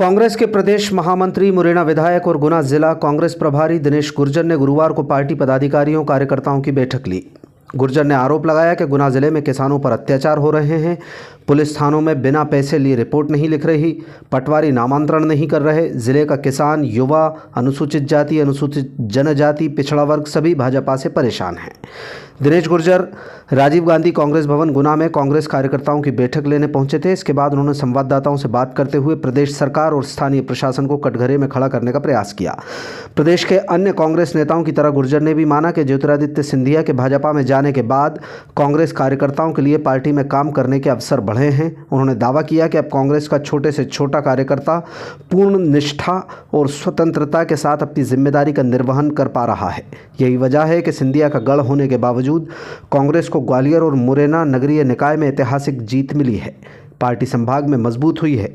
कांग्रेस के प्रदेश महामंत्री मुरैना विधायक और गुना जिला कांग्रेस प्रभारी दिनेश गुर्जर ने गुरुवार को पार्टी पदाधिकारियों कार्यकर्ताओं की बैठक ली। गुर्जर ने आरोप लगाया कि गुना जिले में किसानों पर अत्याचार हो रहे हैं। पुलिस थानों में बिना पैसे लिए रिपोर्ट नहीं लिख रही, पटवारी नामांतरण नहीं कर रहे। जिले का किसान, युवा, अनुसूचित जाति, अनुसूचित जनजाति, पिछड़ा वर्ग सभी भाजपा से परेशान हैं। दिनेश गुर्जर राजीव गांधी कांग्रेस भवन गुना में कांग्रेस कार्यकर्ताओं की बैठक लेने पहुंचे थे। इसके बाद उन्होंने संवाददाताओं से बात करते हुए प्रदेश सरकार और स्थानीय प्रशासन को कटघरे में खड़ा करने का प्रयास किया। प्रदेश के अन्य कांग्रेस नेताओं की तरह गुर्जर ने भी माना कि ज्योतिरादित्य सिंधिया के भाजपा में जाने के बाद कांग्रेस कार्यकर्ताओं के लिए पार्टी में काम करने के अवसर बढ़े हैं। उन्होंने दावा किया कि अब कांग्रेस का छोटे से छोटा कार्यकर्ता पूर्ण निष्ठा और स्वतंत्रता के साथ अपनी जिम्मेदारी का निर्वहन कर पा रहा है। यही वजह है कि सिंधिया का गढ़ होने के बावजूद कांग्रेस को ग्वालियर और मुरैना नगरीय निकाय में ऐतिहासिक जीत मिली है। पार्टी संभाग में मजबूत हुई है।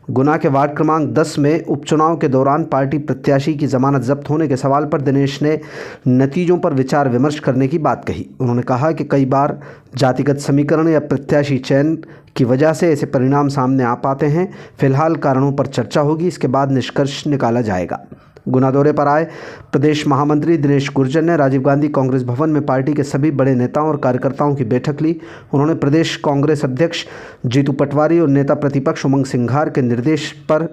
गुना के वार्ड क्रमांक 10 में उपचुनाव के दौरान पार्टी प्रत्याशी की जमानत जब्त होने के सवाल पर दिनेश ने नतीजों पर विचार विमर्श करने की बात कही। उन्होंने कहा कि कई बार जातिगत समीकरण या प्रत्याशी चयन की वजह से ऐसे परिणाम सामने आ पाते हैं। फिलहाल कारणों पर चर्चा होगी, इसके बाद निष्कर्ष निकाला जाएगा। गुना दौरे पर आए प्रदेश महामंत्री दिनेश गुर्जर ने राजीव गांधी कांग्रेस भवन में पार्टी के सभी बड़े नेताओं और कार्यकर्ताओं की बैठक ली। उन्होंने प्रदेश कांग्रेस अध्यक्ष जीतू पटवारी और नेता प्रतिपक्ष उमंग सिंघार के निर्देश पर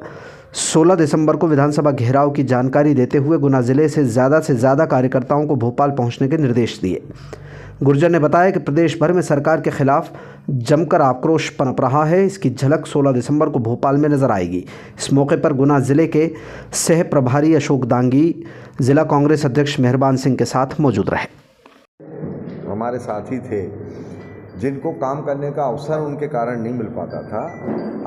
16 दिसंबर को विधानसभा घेराव की जानकारी देते हुए गुना जिले से ज़्यादा कार्यकर्ताओं को भोपाल पहुंचने के निर्देश दिए। गुर्जर ने बताया कि प्रदेश भर में सरकार के खिलाफ जमकर आक्रोश पनप रहा है। इसकी झलक 16 दिसंबर को भोपाल में नजर आएगी। इस मौके पर गुना जिले के सह प्रभारी अशोक दांगी, जिला कांग्रेस अध्यक्ष मेहरबान सिंह के साथ मौजूद रहे। हमारे साथी थे जिनको काम करने का अवसर उनके कारण नहीं मिल पाता था।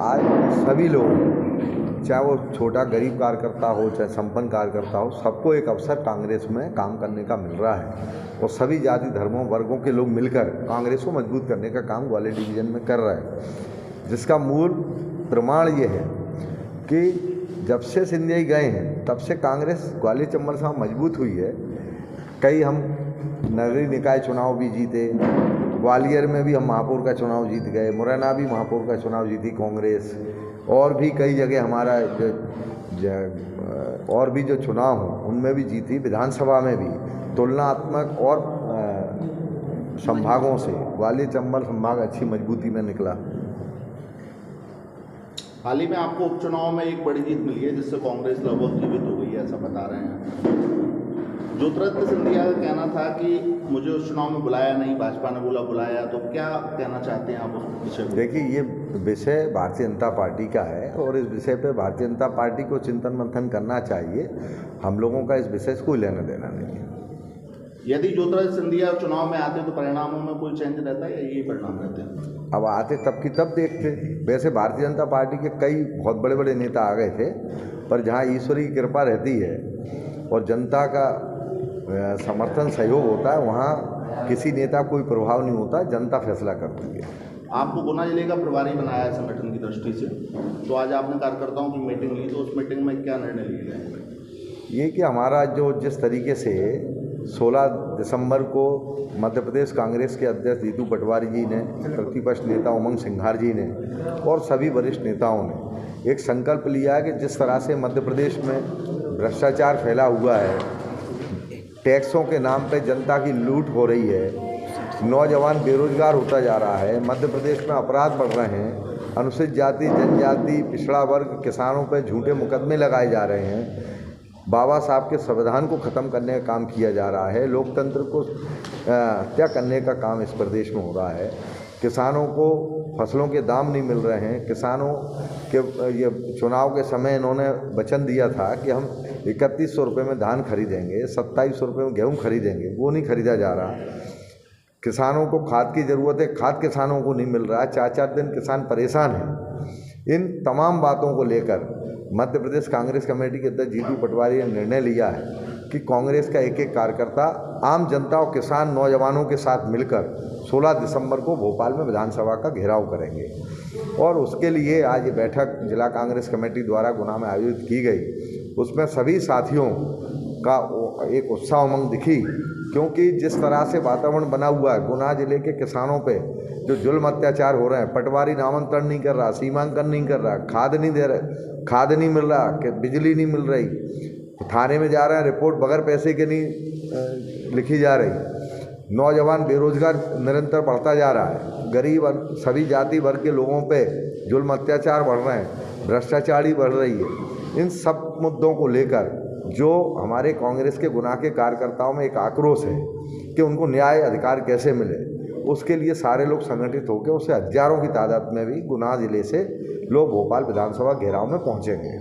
आज सभी लोग, चाहे वो छोटा गरीब कार्यकर्ता हो चाहे संपन्न कार्यकर्ता हो, सबको एक अवसर कांग्रेस में काम करने का मिल रहा है और सभी जाति धर्मों वर्गों के लोग मिलकर कांग्रेस को मजबूत करने का काम ग्वालियर डिवीज़न में कर रहे हैं। जिसका मूल प्रमाण ये है कि जब से सिंधिया गए हैं तब से कांग्रेस ग्वालियर चंबल से मजबूत हुई है। कई हम नगरीय निकाय चुनाव भी जीते, ग्वालियर में भी हम महापौर का चुनाव जीत गए, मुरैना भी महापौर का चुनाव जीती कांग्रेस, और भी कई जगह हमारा और भी जो चुनाव हो उनमें भी जीती। विधानसभा में भी तुलनात्मक और संभागों से ग्वालियर चंबल संभाग अच्छी मजबूती में निकला। हाल ही में आपको उपचुनाव में एक बड़ी जीत मिली है जिससे कांग्रेस लगभग जीवित हो गई है, ऐसा बता रहे हैं। ज्योतिरादित्य सिंधिया का कहना था कि मुझे उस चुनाव में बुलाया नहीं, भाजपा ने बुलाया, तो क्या कहना चाहते हैं आप उस विषय में? देखिए, ये विषय भारतीय जनता पार्टी का है और इस विषय पे भारतीय जनता पार्टी को चिंतन मंथन करना चाहिए। हम लोगों का इस विषय से कोई लेना देना नहीं है। यदि ज्योतिरादित्य सिंधिया चुनाव में आते तो परिणामों में कोई चेंज रहता है या यही परिणाम रहते हैं? अब आते तब की तब देखते। वैसे भारतीय जनता पार्टी के कई बहुत बड़े बड़े नेता आ गए थे, पर जहाँ ईश्वरी की कृपा रहती है और जनता का समर्थन सहयोग होता है, वहाँ किसी नेता कोई प्रभाव नहीं होता, जनता फैसला करती है। आपको गुना जिले का प्रभारी बनाया है संगठन की दृष्टि से, तो आज आपने कार्यकर्ताओं की मीटिंग ली, तो उस मीटिंग में क्या निर्णय लिए गए? ये कि हमारा जो जिस तरीके से 16 दिसंबर को मध्य प्रदेश कांग्रेस के अध्यक्ष जीतू पटवारी जी ने, प्रतिपक्ष नेता उमंग सिंघार जी ने और सभी वरिष्ठ नेताओं ने एक संकल्प लिया है कि जिस तरह से मध्य प्रदेश में भ्रष्टाचार फैला हुआ है, टैक्सों के नाम पे जनता की लूट हो रही है, नौजवान बेरोजगार होता जा रहा है, मध्य प्रदेश में अपराध बढ़ रहे हैं, अनुसूचित जाति जनजाति पिछड़ा वर्ग किसानों पे झूठे मुकदमे लगाए जा रहे हैं, बाबा साहब के संविधान को ख़त्म करने का काम किया जा रहा है, लोकतंत्र को हत्या करने का काम इस प्रदेश में हो रहा है, किसानों को फसलों के दाम नहीं मिल रहे हैं। किसानों के ये चुनाव के समय इन्होंने वचन दिया था कि हम 3100 रुपये में धान खरीदेंगे, 2700 रुपये में गेहूँ खरीदेंगे, वो नहीं खरीदा जा रहा। किसानों को खाद की ज़रूरत है, खाद किसानों को नहीं मिल रहा है, 4-4 दिन किसान परेशान हैं। इन तमाम बातों को लेकर मध्य प्रदेश कांग्रेस कमेटी के अध्यक्ष जीतू पटवारी ने निर्णय लिया है कि कांग्रेस का एक एक कार्यकर्ता आम जनता और किसान नौजवानों के साथ मिलकर 16 दिसंबर को भोपाल में विधानसभा का घेराव करेंगे। और उसके लिए आज ये बैठक जिला कांग्रेस कमेटी द्वारा गुना में आयोजित की गई। उसमें सभी साथियों का एक उत्साह उमंग दिखी क्योंकि जिस तरह से वातावरण बना हुआ है, गुना जिले के किसानों पे जो जुल्म अत्याचार हो रहे हैं, पटवारी नामांतरण नहीं कर रहा, सीमांकन नहीं कर रहा, खाद नहीं दे रहे, खाद नहीं मिल रहा, कि बिजली नहीं मिल रही, थाने में जा रहे हैं, रिपोर्ट बगैर पैसे के नहीं लिखी जा रही, नौजवान बेरोजगार निरंतर बढ़ता जा रहा है, गरीब सभी जाति वर्ग के लोगों पे जुल्म अत्याचार बढ़ रहे हैं, भ्रष्टाचारी बढ़ रही है। इन सब मुद्दों को लेकर जो हमारे कांग्रेस के गुना के कार्यकर्ताओं में एक आक्रोश है कि उनको न्याय अधिकार कैसे मिले, उसके लिए सारे लोग संगठित होकर उससे हजारों की तादाद में भी गुना जिले से लोग भोपाल विधानसभा घेराव में पहुंचेंगे।